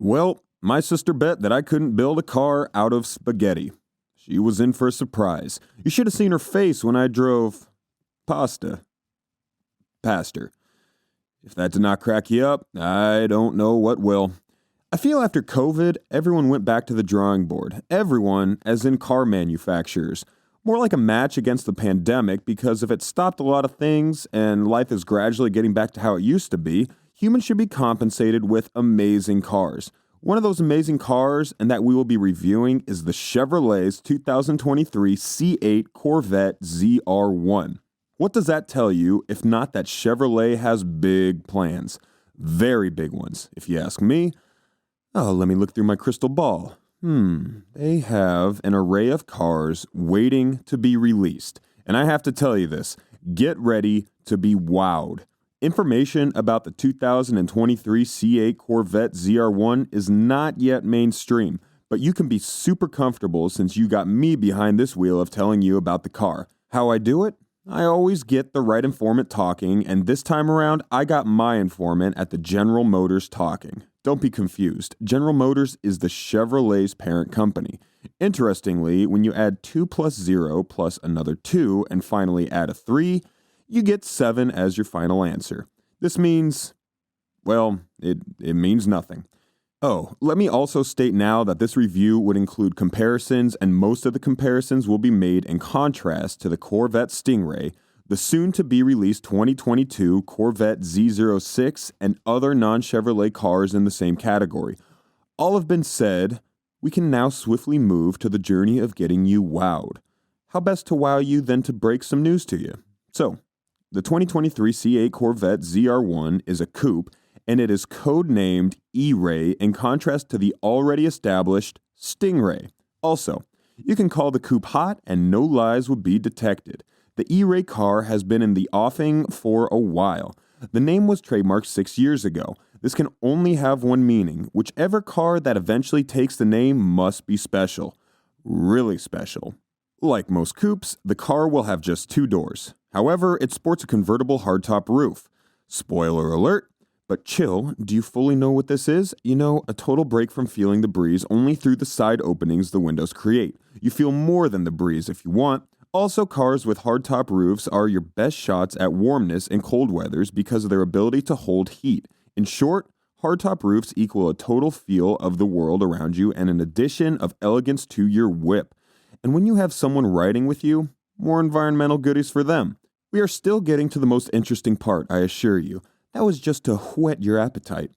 Well, my sister bet that I couldn't build a car out of spaghetti. She was in for a surprise. You should have seen her face when I drove past her. If that did not crack you up, I don't know what will. I feel after COVID, everyone went back to the drawing board. Everyone, as in car manufacturers. More like a match against the pandemic, because if it stopped a lot of things and life is gradually getting back to how it used to be, humans should be compensated with amazing cars. One of those amazing cars, and that we will be reviewing, is the Chevrolet's 2023 C8 Corvette ZR1. What does that tell you, if not that Chevrolet has big plans? Very big ones, if you ask me. Oh, let me look through my crystal ball. They have an array of cars waiting to be released. And I have to tell you this, get ready to be wowed. Information about the 2023 C8 Corvette ZR1 is not yet mainstream, but you can be super comfortable since you got me behind this wheel of telling you about the car. How I do it? I always get the right informant talking, and this time around, I got my informant at the General Motors talking. Don't be confused. General Motors is the Chevrolet's parent company. Interestingly, when you add 2 plus 0 plus another 2 and finally add a 3, you get 7 as your final answer. This means, well, it means nothing. Oh, let me also state now that this review would include comparisons, and most of the comparisons will be made in contrast to the Corvette Stingray, the soon-to-be-released 2022 Corvette Z06, and other non-Chevrolet cars in the same category. All have been said, we can now swiftly move to the journey of getting you wowed. How best to wow you than to break some news to you? So, the 2023 C8 Corvette ZR1 is a coupe, and it is codenamed E-Ray in contrast to the already established Stingray. Also, you can call the coupe hot and no lies would be detected. The E-Ray car has been in the offing for a while. The name was trademarked 6 years ago. This can only have one meaning. Whichever car that eventually takes the name must be special. Really special. Like most coupes, the car will have just 2 doors. However, it sports a convertible hardtop roof. Spoiler alert, but chill, do you fully know what this is? You know, a total break from feeling the breeze only through the side openings the windows create. You feel more than the breeze if you want. Also, cars with hardtop roofs are your best shots at warmness in cold weathers because of their ability to hold heat. In short, hardtop roofs equal a total feel of the world around you and an addition of elegance to your whip. And when you have someone riding with you, more environmental goodies for them. We are still getting to the most interesting part, I assure you. That was just to whet your appetite.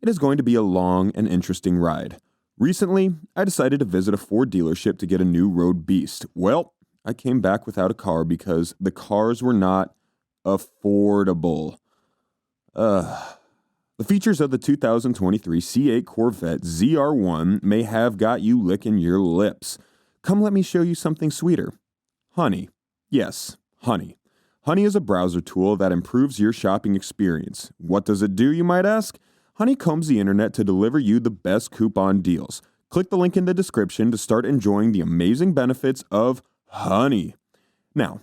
It is going to be a long and interesting ride. Recently, I decided to visit a Ford dealership to get a new road beast. Well, I came back without a car because the cars were not affordable. The features of the 2023 C8 Corvette ZR1 may have got you licking your lips. Come let me show you something sweeter. Honey. Yes, Honey. Honey is a browser tool that improves your shopping experience. What does it do, you might ask? Honey combs the internet to deliver you the best coupon deals. Click the link in the description to start enjoying the amazing benefits of Honey. Now,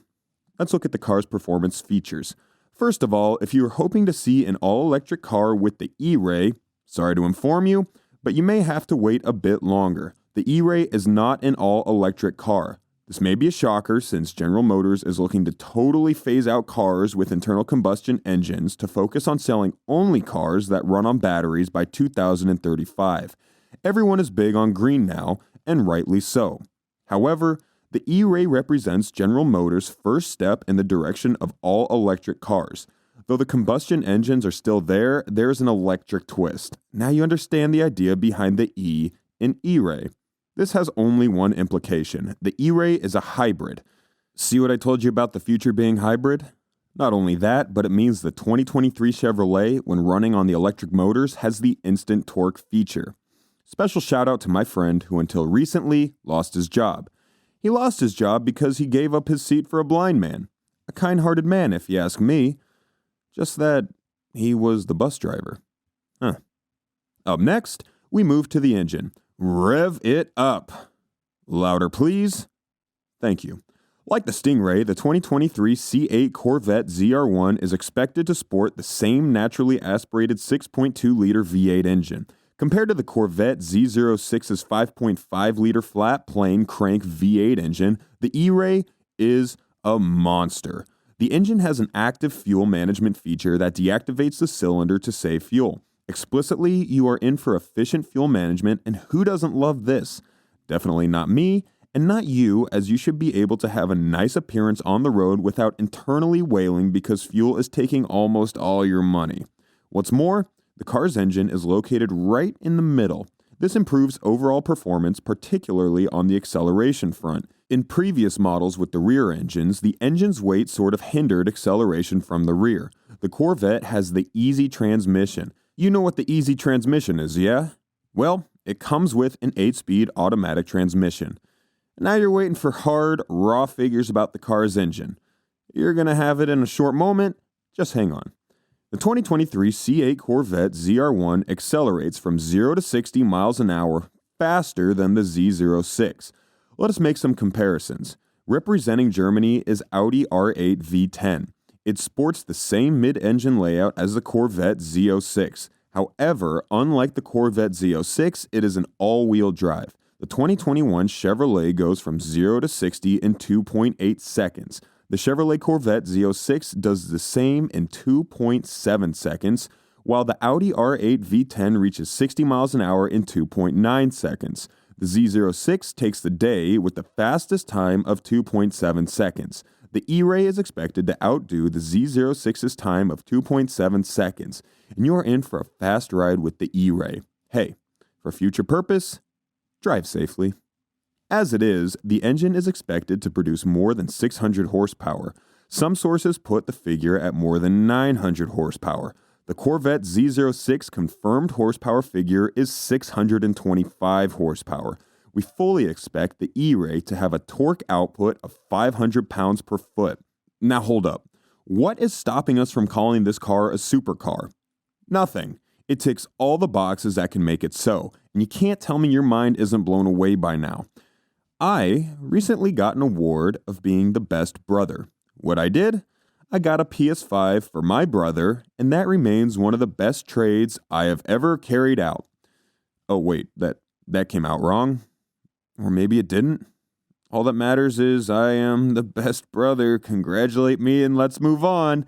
let's look at the car's performance features. First of all, if you are hoping to see an all-electric car with the E-Ray, sorry to inform you, but you may have to wait a bit longer. The E-Ray is not an all-electric car. This may be a shocker since General Motors is looking to totally phase out cars with internal combustion engines to focus on selling only cars that run on batteries by 2035. Everyone is big on green now, and rightly so. However, the E-Ray represents General Motors' first step in the direction of all-electric cars. Though the combustion engines are still there, there's an electric twist. Now you understand the idea behind the E in E-Ray. This has only one implication. The E-Ray is a hybrid. See what I told you about the future being hybrid? Not only that, but it means the 2023 Chevrolet, when running on the electric motors, has the instant torque feature. Special shout out to my friend who until recently lost his job. He lost his job because he gave up his seat for a blind man. A kind-hearted man, if you ask me. Just that he was the bus driver. Up next, we move to the engine. Rev it up. Louder, please. Thank you. Like the Stingray, the 2023 C8 Corvette ZR1 is expected to sport the same naturally aspirated 6.2-liter V8 engine. Compared to the Corvette Z06's 5.5-liter flat plane crank V8 engine, the E-Ray is a monster. The engine has an active fuel management feature that deactivates the cylinder to save fuel. Explicitly, you are in for efficient fuel management, and who doesn't love this? Definitely not me, and not you, as you should be able to have a nice appearance on the road without internally wailing because fuel is taking almost all your money. What's more, the car's engine is located right in the middle. This improves overall performance, particularly on the acceleration front. In previous models with the rear engines, the engine's weight sort of hindered acceleration from the rear. The Corvette has the easy transmission. You know what the easy transmission is, yeah? Well, it comes with an 8-speed automatic transmission. Now you're waiting for hard, raw figures about the car's engine. You're going to have it in a short moment. Just hang on. The 2023 C8 Corvette ZR1 accelerates from 0 to 60 miles an hour faster than the Z06. Let us make some comparisons. Representing Germany is Audi R8 V10. It sports the same mid-engine layout as the Corvette Z06. However, unlike the Corvette Z06, it is an all-wheel drive. The 2021 Chevrolet goes from 0 to 60 in 2.8 seconds. The Chevrolet Corvette Z06 does the same in 2.7 seconds, while the Audi R8 V10 reaches 60 miles an hour in 2.9 seconds. The Z06 takes the day with the fastest time of 2.7 seconds. The E-Ray is expected to outdo the Z06's time of 2.7 seconds, and you are in for a fast ride with the E-Ray. Hey, for future purpose, drive safely. As it is, the engine is expected to produce more than 600 horsepower. Some sources put the figure at more than 900 horsepower. The Corvette Z06 confirmed horsepower figure is 625 horsepower. We fully expect the E-Ray to have a torque output of 500 pounds per foot. Now hold up. What is stopping us from calling this car a supercar? Nothing. It ticks all the boxes that can make it so, and you can't tell me your mind isn't blown away by now. I recently got an award of being the best brother. What I did? I got a PS5 for my brother, and that remains one of the best trades I have ever carried out. Oh wait, that came out wrong? Or maybe it didn't? All that matters is I am the best brother. Congratulate me and let's move on.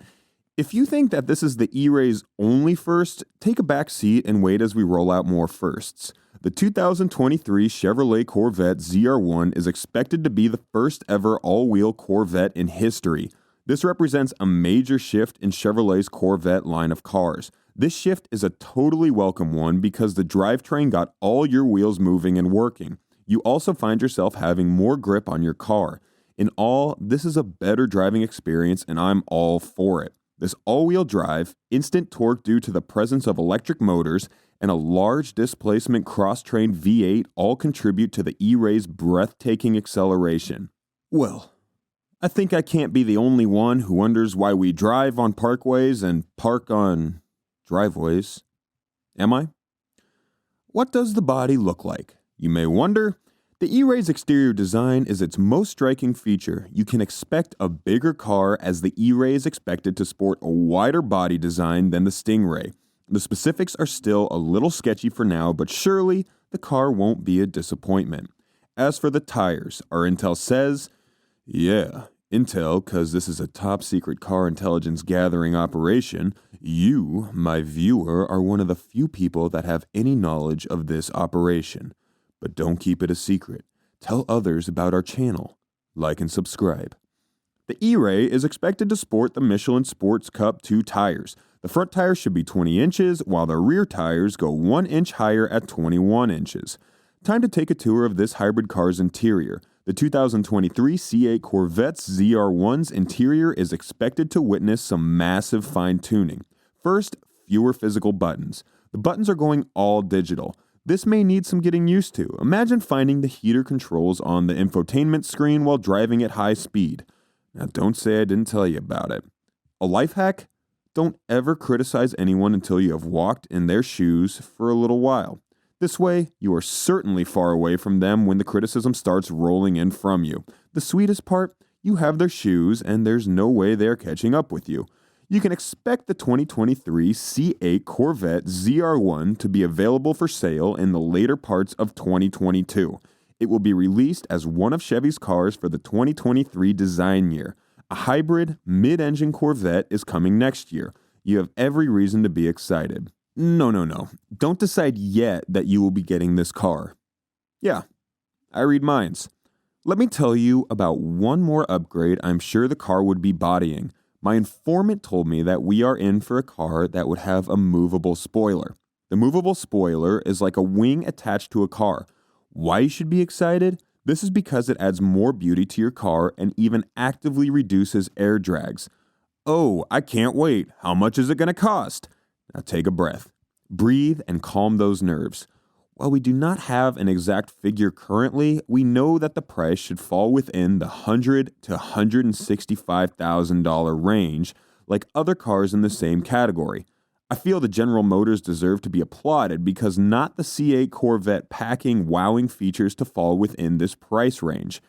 If you think that this is the E-Ray's only first, take a back seat and wait as we roll out more firsts. The 2023 Chevrolet Corvette ZR1 is expected to be the first ever all-wheel Corvette in history. This represents a major shift in Chevrolet's Corvette line of cars. This shift is a totally welcome one because the drivetrain got all your wheels moving and working. You also find yourself having more grip on your car. In all, this is a better driving experience and I'm all for it. This all-wheel drive, instant torque due to the presence of electric motors, and a large displacement cross-train V8 all contribute to the E-Ray's breathtaking acceleration. Well, I think I can't be the only one who wonders why we drive on parkways and park on driveways. Am I? What does the body look like? You may wonder. The E-Ray's exterior design is its most striking feature. You can expect a bigger car as the E-Ray is expected to sport a wider body design than the Stingray. The specifics are still a little sketchy for now, but surely the car won't be a disappointment. As for the tires, our intel says, yeah, intel, cause this is a top secret car intelligence gathering operation. You, my viewer, are one of the few people that have any knowledge of this operation. But don't keep it a secret. Tell others about our channel. Like and subscribe. The E-Ray is expected to sport the Michelin Sports Cup 2 tires. The front tires should be 20 inches, while the rear tires go 1 inch higher at 21 inches. Time to take a tour of this hybrid car's interior. The 2023 C8 Corvette ZR1's interior is expected to witness some massive fine-tuning. First, fewer physical buttons. The buttons are going all digital. This may need some getting used to. Imagine finding the heater controls on the infotainment screen while driving at high speed. Now don't say I didn't tell you about it. A life hack? Don't ever criticize anyone until you have walked in their shoes for a little while. This way, you are certainly far away from them when the criticism starts rolling in from you. The sweetest part, you have their shoes and there's no way they're catching up with you. You can expect the 2023 C8 Corvette ZR1 to be available for sale in the later parts of 2022. It will be released as one of Chevy's cars for the 2023 design year. A hybrid, mid-engine Corvette is coming next year. You have every reason to be excited. No. Don't decide yet that you will be getting this car. Yeah, I read minds. Let me tell you about one more upgrade I'm sure the car would be bodying. My informant told me that we are in for a car that would have a movable spoiler. The movable spoiler is like a wing attached to a car. Why you should be excited? This is because it adds more beauty to your car and even actively reduces air drags. Oh, I can't wait. How much is it going to cost? Now take a breath. Breathe and calm those nerves. While we do not have an exact figure currently, we know that the price should fall within the $100,000 to $165,000 range, like other cars in the same category. I feel the General Motors deserve to be applauded because not the C8 Corvette packing wowing features to fall within this price range.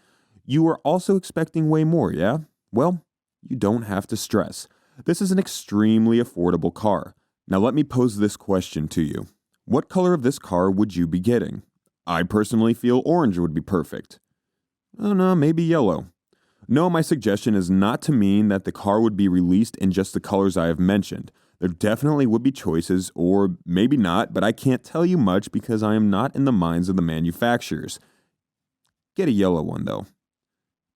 You are also expecting way more, yeah? Well, you don't have to stress. This is an extremely affordable car. Now let me pose this question to you. What color of this car would you be getting? I personally feel orange would be perfect. Oh no, maybe yellow. No, my suggestion is not to mean that the car would be released in just the colors I have mentioned. There definitely would be choices, or maybe not, but I can't tell you much because I am not in the minds of the manufacturers. Get a yellow one though.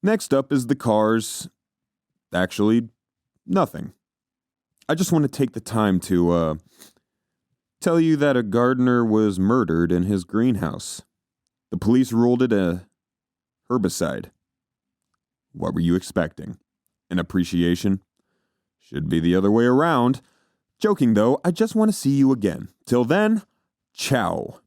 Next up is the cars. Actually, nothing. I just want to take the time to, tell you that a gardener was murdered in his greenhouse. The police ruled it a herbicide. What were you expecting? An appreciation? Should be the other way around. Joking though, I just want to see you again. Till then, ciao.